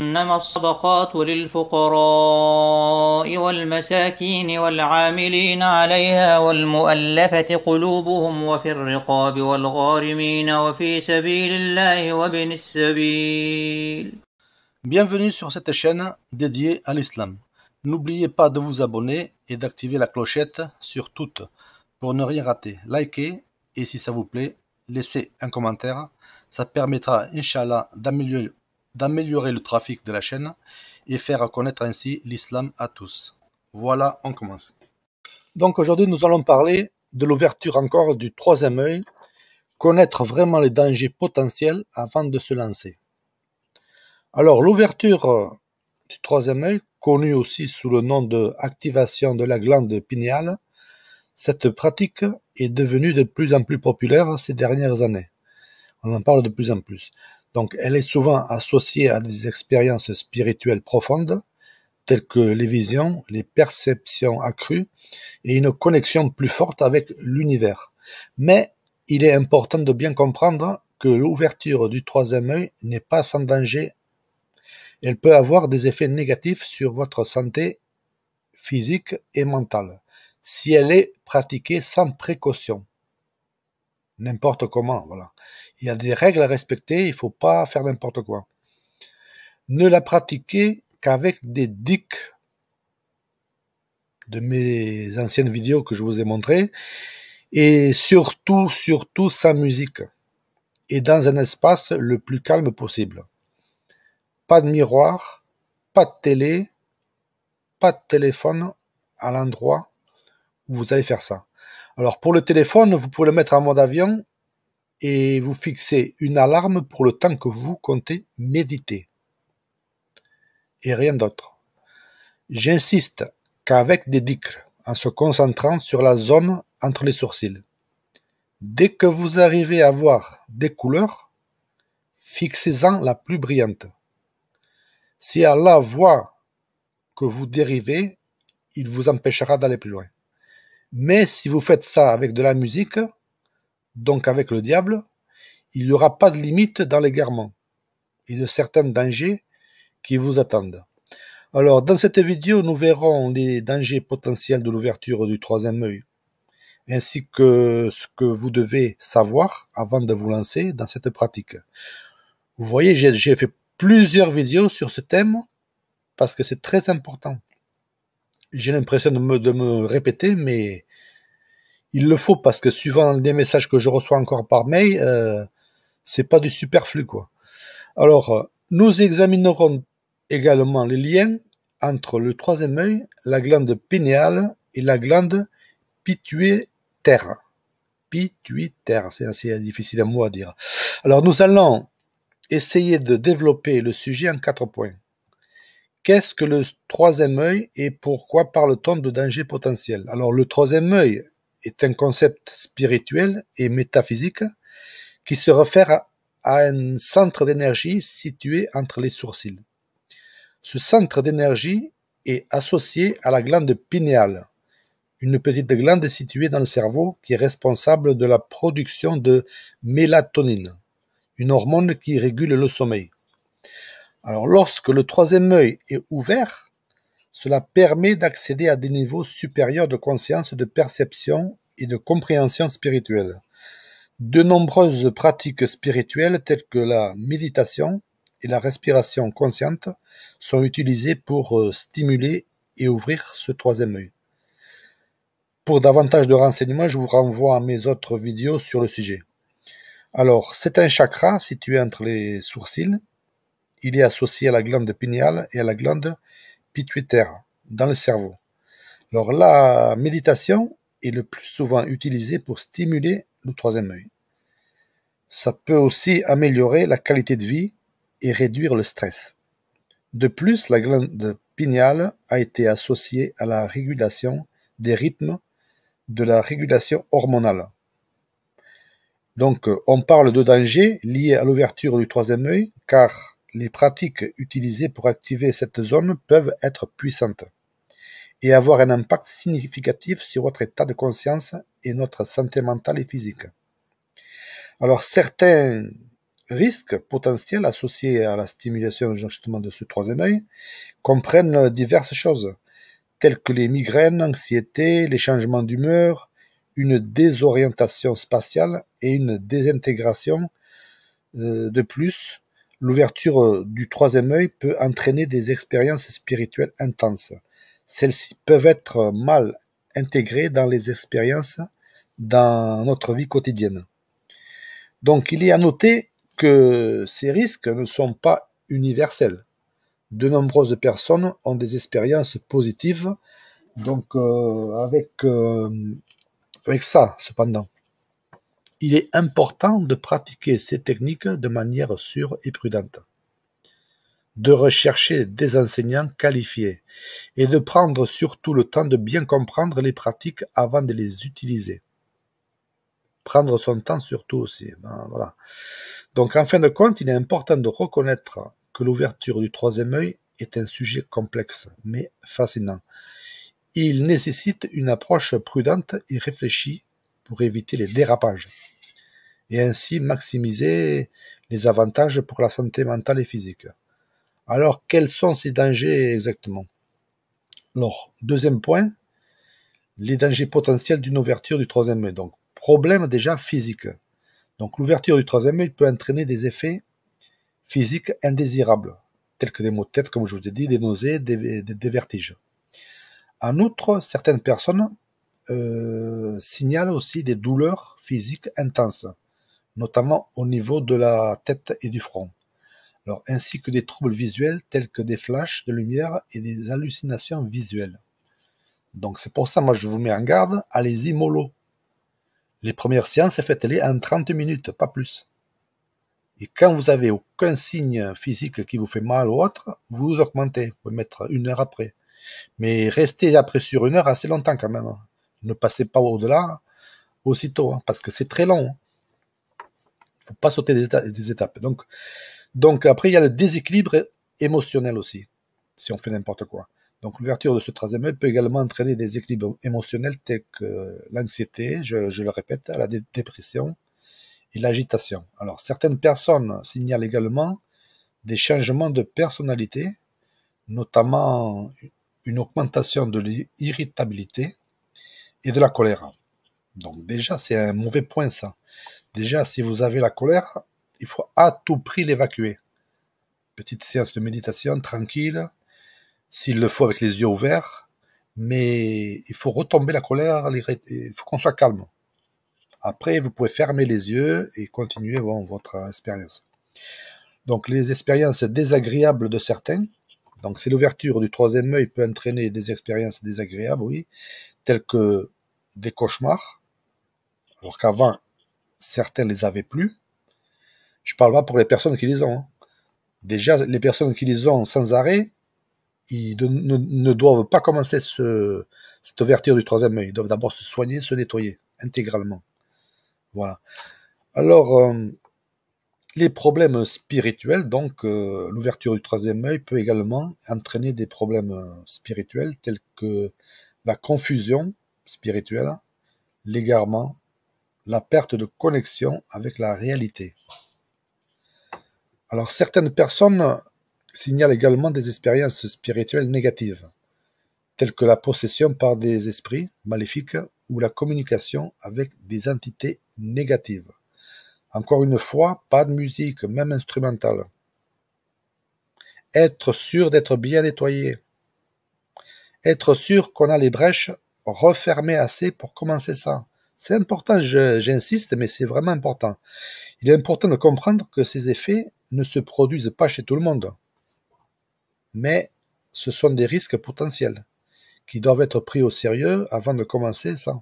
إنما الصدقات للفقراء والمساكين والعاملين عليها والمؤلفة قلوبهم وفي الرقاب والغارمين وفي سبيل الله وابن السبيل. Bienvenue sur cette chaîne dédiée à l'islam. N'oubliez pas de vous abonner et d'activer la clochette sur toutes pour ne rien rater. Likez et si ça vous plaît, laissez un commentaire. Ça permettra, Inch'Allah, d'améliorer le trafic de la chaîne et faire connaître ainsi l'islam à tous. Voilà, on commence. Donc aujourd'hui, nous allons parler de l'ouverture encore du troisième œil, connaître vraiment les dangers potentiels avant de se lancer. Alors, l'ouverture du troisième œil, connue aussi sous le nom de activation de la glande pinéale, cette pratique est devenue de plus en plus populaire ces dernières années. On en parle de plus en plus. Donc, elle est souvent associée à des expériences spirituelles profondes, telles que les visions, les perceptions accrues et une connexion plus forte avec l'univers. Mais il est important de bien comprendre que l'ouverture du troisième œil n'est pas sans danger. Elle peut avoir des effets négatifs sur votre santé physique et mentale si elle est pratiquée sans précaution. N'importe comment, voilà. Il y a des règles à respecter, il ne faut pas faire n'importe quoi. Ne la pratiquez qu'avec des dicks de mes anciennes vidéos que je vous ai montrées, et surtout sans musique, et dans un espace le plus calme possible. Pas de miroir, pas de télé, pas de téléphone à l'endroit où vous allez faire ça. Alors pour le téléphone, vous pouvez le mettre en mode avion et vous fixez une alarme pour le temps que vous comptez méditer. Et rien d'autre. J'insiste qu'avec des dhikrs, en se concentrant sur la zone entre les sourcils. Dès que vous arrivez à voir des couleurs, fixez-en la plus brillante. Si Allah voit que vous dérivez, il vous empêchera d'aller plus loin. Mais si vous faites ça avec de la musique, donc avec le diable, il n'y aura pas de limite dans l'égarement et de certains dangers qui vous attendent. Alors, dans cette vidéo, nous verrons les dangers potentiels de l'ouverture du troisième œil, ainsi que ce que vous devez savoir avant de vous lancer dans cette pratique. Vous voyez, j'ai fait plusieurs vidéos sur ce thème parce que c'est très important. J'ai l'impression de me répéter, mais il le faut parce que suivant les messages que je reçois encore par mail, c'est pas du superflu, quoi. Alors, nous examinerons également les liens entre le troisième œil, la glande pinéale et la glande pituitaire. Pituitaire, c'est assez difficile à mot à dire. Alors, nous allons essayer de développer le sujet en 4 points. Qu'est-ce que le troisième œil et pourquoi parle-t-on de danger potentiel? Alors, le troisième œil est un concept spirituel et métaphysique qui se réfère à un centre d'énergie situé entre les sourcils. Ce centre d'énergie est associé à la glande pinéale, une petite glande située dans le cerveau qui est responsable de la production de mélatonine, une hormone qui régule le sommeil. Alors, lorsque le troisième œil est ouvert, cela permet d'accéder à des niveaux supérieurs de conscience, de perception et de compréhension spirituelle. De nombreuses pratiques spirituelles telles que la méditation et la respiration consciente sont utilisées pour stimuler et ouvrir ce troisième œil. Pour davantage de renseignements, je vous renvoie à mes autres vidéos sur le sujet. Alors, c'est un chakra situé entre les sourcils. Il est associé à la glande pinéale et à la glande pituitaire dans le cerveau. Alors, la méditation est le plus souvent utilisée pour stimuler le troisième œil. Ça peut aussi améliorer la qualité de vie et réduire le stress. De plus, la glande pinéale a été associée à la régulation des rythmes de la régulation hormonale. Donc, on parle de danger lié à l'ouverture du troisième œil, car les pratiques utilisées pour activer cette zone peuvent être puissantes et avoir un impact significatif sur votre état de conscience et notre santé mentale et physique. Alors, certains risques potentiels associés à la stimulation justement de ce troisième œil comprennent diverses choses, telles que les migraines, l'anxiété, les changements d'humeur, une désorientation spatiale et une désintégration. De plus, l'ouverture du troisième œil peut entraîner des expériences spirituelles intenses. Celles-ci peuvent être mal intégrées dans les expériences dans notre vie quotidienne. Donc il est à noter que ces risques ne sont pas universels. De nombreuses personnes ont des expériences positives, donc avec ça, cependant. Il est important de pratiquer ces techniques de manière sûre et prudente, de rechercher des enseignants qualifiés et de prendre surtout le temps de bien comprendre les pratiques avant de les utiliser. Prendre son temps surtout aussi. Voilà. Donc en fin de compte, il est important de reconnaître que l'ouverture du troisième œil est un sujet complexe, mais fascinant. Il nécessite une approche prudente et réfléchie pour éviter les dérapages et ainsi maximiser les avantages pour la santé mentale et physique. Alors, quels sont ces dangers exactement? Alors, deuxième point, les dangers potentiels d'une ouverture du troisième œil. Donc, problème déjà physique. Donc, l'ouverture du troisième œil peut entraîner des effets physiques indésirables, tels que des maux de tête, comme je vous ai dit, des nausées, des vertiges. En outre, certaines personnes signalent aussi des douleurs physiques intenses, notamment au niveau de la tête et du front. Alors, ainsi que des troubles visuels tels que des flashs de lumière et des hallucinations visuelles. Donc c'est pour ça, moi je vous mets en garde, allez-y mollo. Les premières séances, faites-les en 30 minutes, pas plus. Et quand vous avez aucun signe physique qui vous fait mal ou autre, vous augmentez, vous pouvez mettre 1 heure après. Mais restez après sur 1 heure assez longtemps quand même. Ne passez pas au-delà aussitôt, hein, parce que c'est très long. Faut pas sauter des étapes. Donc après, il y a le déséquilibre émotionnel aussi, si on fait n'importe quoi. Donc l'ouverture de ce troisième œil peut également entraîner des équilibres émotionnels tels que l'anxiété, je le répète, la dépression et l'agitation. Alors certaines personnes signalent également des changements de personnalité, notamment une augmentation de l'irritabilité et de la colère. Donc déjà, c'est un mauvais point ça. Déjà, si vous avez la colère, il faut à tout prix l'évacuer. Petite séance de méditation tranquille, s'il le faut avec les yeux ouverts, mais il faut retomber la colère, il faut qu'on soit calme. Après, vous pouvez fermer les yeux et continuer votre expérience. Donc les expériences désagréables de certains, donc c'est l'ouverture du troisième œil peut entraîner des expériences désagréables, oui, telles que des cauchemars, alors qu'avant, certains les avaient plus. Je parle pas pour les personnes qui les ont. Déjà, les personnes qui les ont sans arrêt, ils ne doivent pas commencer cette ouverture du troisième œil. Ils doivent d'abord se soigner, se nettoyer intégralement. Voilà. Alors, les problèmes spirituels, donc l'ouverture du troisième œil peut également entraîner des problèmes spirituels tels que la confusion spirituelle, l'égarement, la perte de connexion avec la réalité. Alors certaines personnes signalent également des expériences spirituelles négatives, telles que la possession par des esprits maléfiques ou la communication avec des entités négatives. Encore une fois, pas de musique, même instrumentale. Être sûr d'être bien nettoyé. Être sûr qu'on a les brèches refermées assez pour commencer ça. C'est important, j'insiste, mais c'est vraiment important. Il est important de comprendre que ces effets ne se produisent pas chez tout le monde. Mais ce sont des risques potentiels qui doivent être pris au sérieux avant de commencer ça.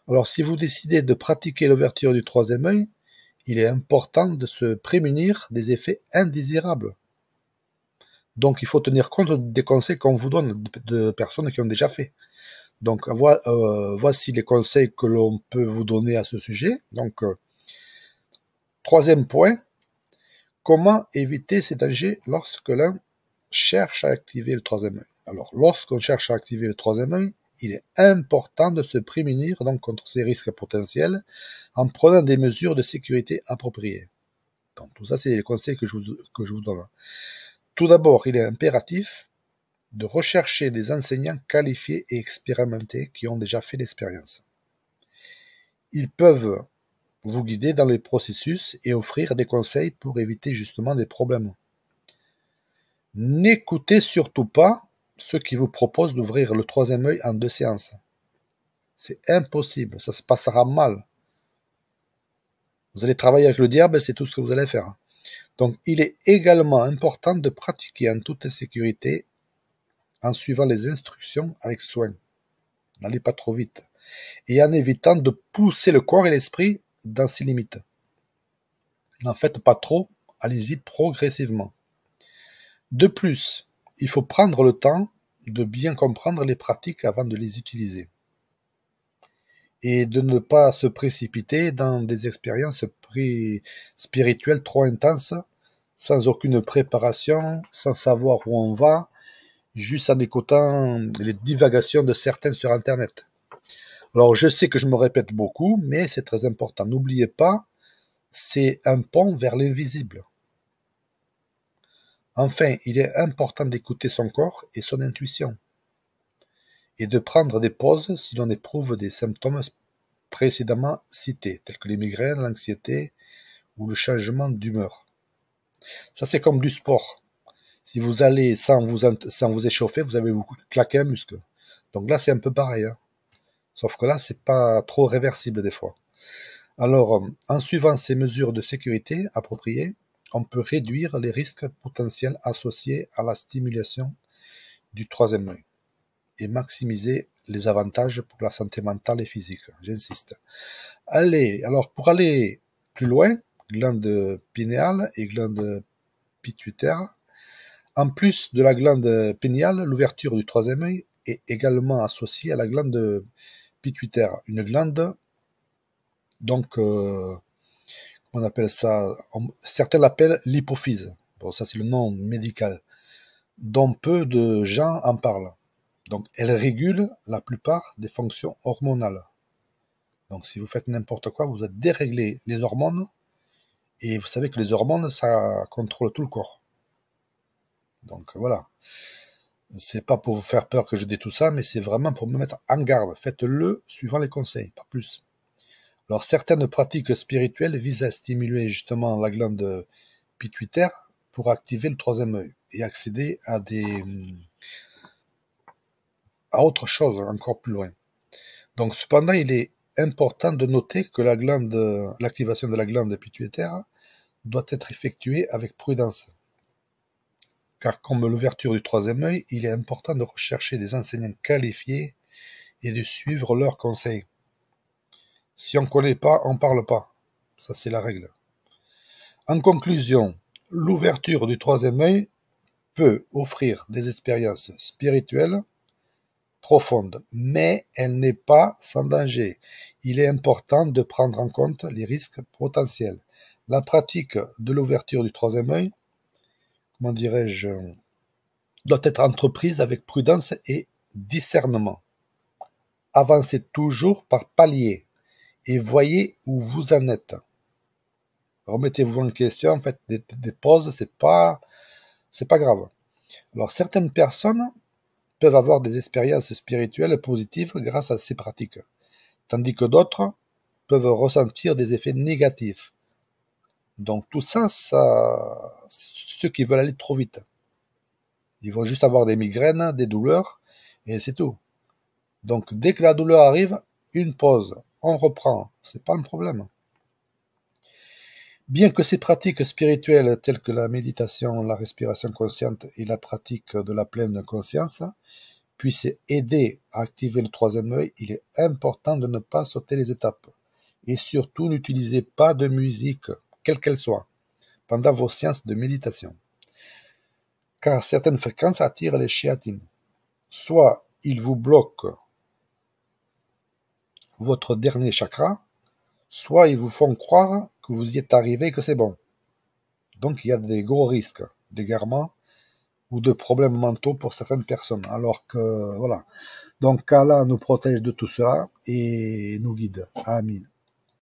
Alors si vous décidez de pratiquer l'ouverture du troisième œil, il est important de se prémunir des effets indésirables. Donc il faut tenir compte des conseils qu'on vous donne de personnes qui ont déjà fait. Donc voici les conseils que l'on peut vous donner à ce sujet. Donc troisième point, comment éviter ces dangers lorsque l'un cherche à activer le troisième œil. Alors lorsqu'on cherche à activer le troisième œil, il est important de se prémunir donc contre ces risques potentiels en prenant des mesures de sécurité appropriées. Donc, tout ça, c'est les conseils que je vous donne. Tout d'abord, il est impératif de rechercher des enseignants qualifiés et expérimentés qui ont déjà fait l'expérience. Ils peuvent vous guider dans les processus et offrir des conseils pour éviter justement des problèmes. N'écoutez surtout pas ceux qui vous proposent d'ouvrir le troisième œil en 2 séances. C'est impossible, ça se passera mal. Vous allez travailler avec le diable, c'est tout ce que vous allez faire. Donc, il est également important de pratiquer en toute sécurité en suivant les instructions avec soin. N'allez pas trop vite. Et en évitant de pousser le corps et l'esprit dans ses limites. N'en faites pas trop, allez-y progressivement. De plus, il faut prendre le temps de bien comprendre les pratiques avant de les utiliser. Et de ne pas se précipiter dans des expériences spirituelles trop intenses, sans aucune préparation, sans savoir où on va, juste en écoutant les divagations de certains sur Internet. Alors je sais que je me répète beaucoup, mais c'est très important. N'oubliez pas, c'est un pont vers l'invisible. Enfin, il est important d'écouter son corps et son intuition, et de prendre des pauses si l'on éprouve des symptômes précédemment cités, tels que les migraines, l'anxiété ou le changement d'humeur. Ça, c'est comme du sport. Si vous allez sans vous échauffer, vous avez beaucoup claqué un muscle. Donc là, c'est un peu pareil. Hein. Sauf que là, c'est pas trop réversible des fois. Alors, en suivant ces mesures de sécurité appropriées, on peut réduire les risques potentiels associés à la stimulation du troisième œil et maximiser les avantages pour la santé mentale et physique. J'insiste. Allez, alors pour aller plus loin, glande pinéale et glande pituitaire. En plus de la glande pinéale, l'ouverture du troisième œil est également associée à la glande pituitaire, une glande, donc, on appelle ça, certains l'appellent l'hypophyse. Bon, ça c'est le nom médical, dont peu de gens en parlent. Donc, elle régule la plupart des fonctions hormonales. Donc, si vous faites n'importe quoi, vous êtes déréglé les hormones, et vous savez que les hormones, ça contrôle tout le corps. Donc, voilà. C'est pas pour vous faire peur que je dis tout ça, mais c'est vraiment pour me mettre en garde. Faites-le suivant les conseils, pas plus. Alors, certaines pratiques spirituelles visent à stimuler justement la glande pituitaire pour activer le troisième œil et accéder à autre chose encore plus loin. Donc, cependant, il est important de noter que l'activation de la glande pituitaire doit être effectuée avec prudence. Car comme l'ouverture du troisième œil, il est important de rechercher des enseignants qualifiés et de suivre leurs conseils. Si on ne connaît pas, on ne parle pas. Ça, c'est la règle. En conclusion, l'ouverture du troisième œil peut offrir des expériences spirituelles profondes, mais elle n'est pas sans danger. Il est important de prendre en compte les risques potentiels. La pratique de l'ouverture du troisième œil, comment dirais-je, doit être entreprise avec prudence et discernement. Avancez toujours par paliers et voyez où vous en êtes. Remettez-vous en question, faites des pauses, c'est pas grave. Alors, certaines personnes peuvent avoir des expériences spirituelles positives grâce à ces pratiques, tandis que d'autres peuvent ressentir des effets négatifs. Donc, tout ça, ceux qui veulent aller trop vite. Ils vont juste avoir des migraines, des douleurs, et c'est tout. Donc, dès que la douleur arrive, une pause, on reprend, c'est pas un problème. Bien que ces pratiques spirituelles telles que la méditation, la respiration consciente et la pratique de la pleine conscience puissent aider à activer le troisième œil, il est important de ne pas sauter les étapes. Et surtout, n'utilisez pas de musique, quelle qu'elle soit, pendant vos séances de méditation. Car certaines fréquences attirent les shéatines. Soit ils vous bloquent votre dernier chakra, soit ils vous font croire que vous y êtes arrivé et que c'est bon. Donc il y a des gros risques d'égarement ou de problèmes mentaux pour certaines personnes. Alors que, voilà. Donc Allah nous protège de tout cela et nous guide. Amin.